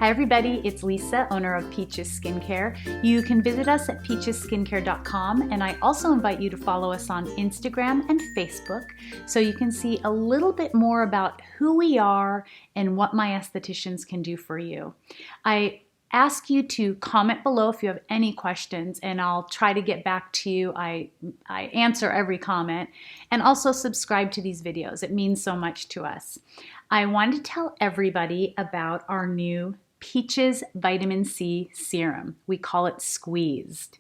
Hi everybody, it's Lisa, owner of Peachy Skincare. You can visit us at peachyskincare.com, and I also invite you to follow us on Instagram and Facebook so you can see a little bit more about who we are and what my estheticians can do for you. I ask you to comment below if you have any questions, and I'll try to get back to you. I answer every comment, and also subscribe to these videos. It means so much to us. I wanted to tell everybody about our new Peachy's Vitamin C Serum. We call it Squeezed.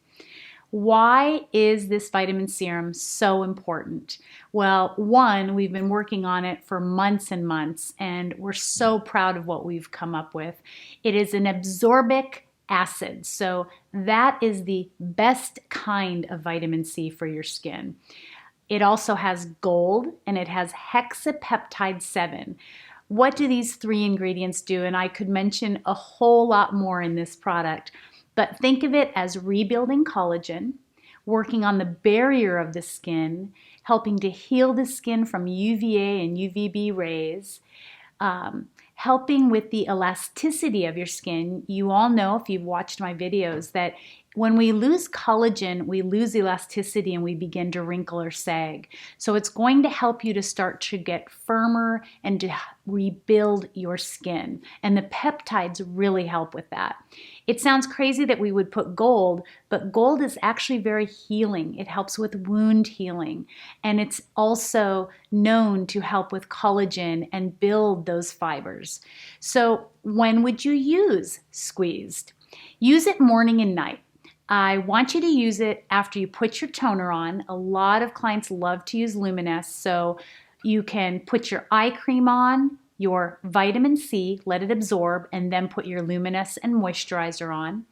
Why is this vitamin serum so important? Well, one, we've been working on it for months and months, and we're so proud of what we've come up with. It is an absorbic acid, so that is the best kind of vitamin C for your skin. It also has gold, and it has hexapeptide 7. What do these 3 ingredients do? And I could mention a whole lot more in this product, but think of it as rebuilding collagen, working on the barrier of the skin, helping to heal the skin from UVA and UVB rays, helping with the elasticity of your skin. You all know, if you've watched my videos, that when we lose collagen, we lose elasticity and we begin to wrinkle or sag. So it's going to help you to start to get firmer and to rebuild your skin. And the peptides really help with that. It sounds crazy that we would put gold, but gold is actually very healing. It helps with wound healing. And it's also known to help with collagen and build those fibers. So when would you use Squeezed? Use it morning and night. I want you to use it after you put your toner on. A lot of clients love to use Luminescent, so you can put your eye cream on, your vitamin C, let it absorb, and then put your Luminescent and moisturizer on.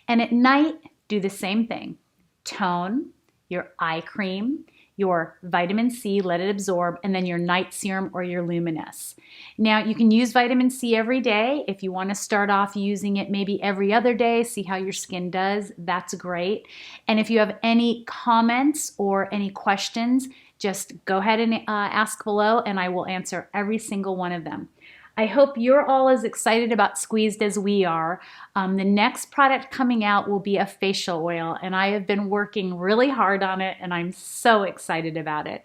And at night, do the same thing. Tone, your eye cream, your vitamin C, let it absorb, and then your night serum or your Luminescent. Now, you can use vitamin C every day. If you want to start off using it maybe every other day, see how your skin does, that's great. And if you have any comments or any questions, just go ahead and ask below, and I will answer every single one of them. I hope you're all as excited about Squeezed as we are. The next product coming out will be a facial oil, and I have been working really hard on it, and I'm so excited about it.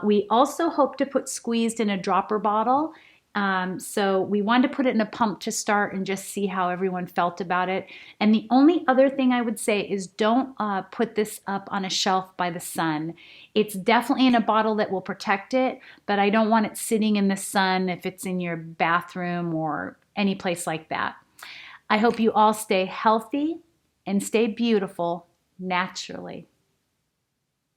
We also hope to put Squeezed in a dropper bottle. So we wanted to put it in a pump to start and just see how everyone felt about it. And the only other thing I would say is don't put this up on a shelf by the sun. It's definitely in a bottle that will protect it, but I don't want it sitting in the sun if it's in your bathroom or any place like that. I hope you all stay healthy and stay beautiful naturally.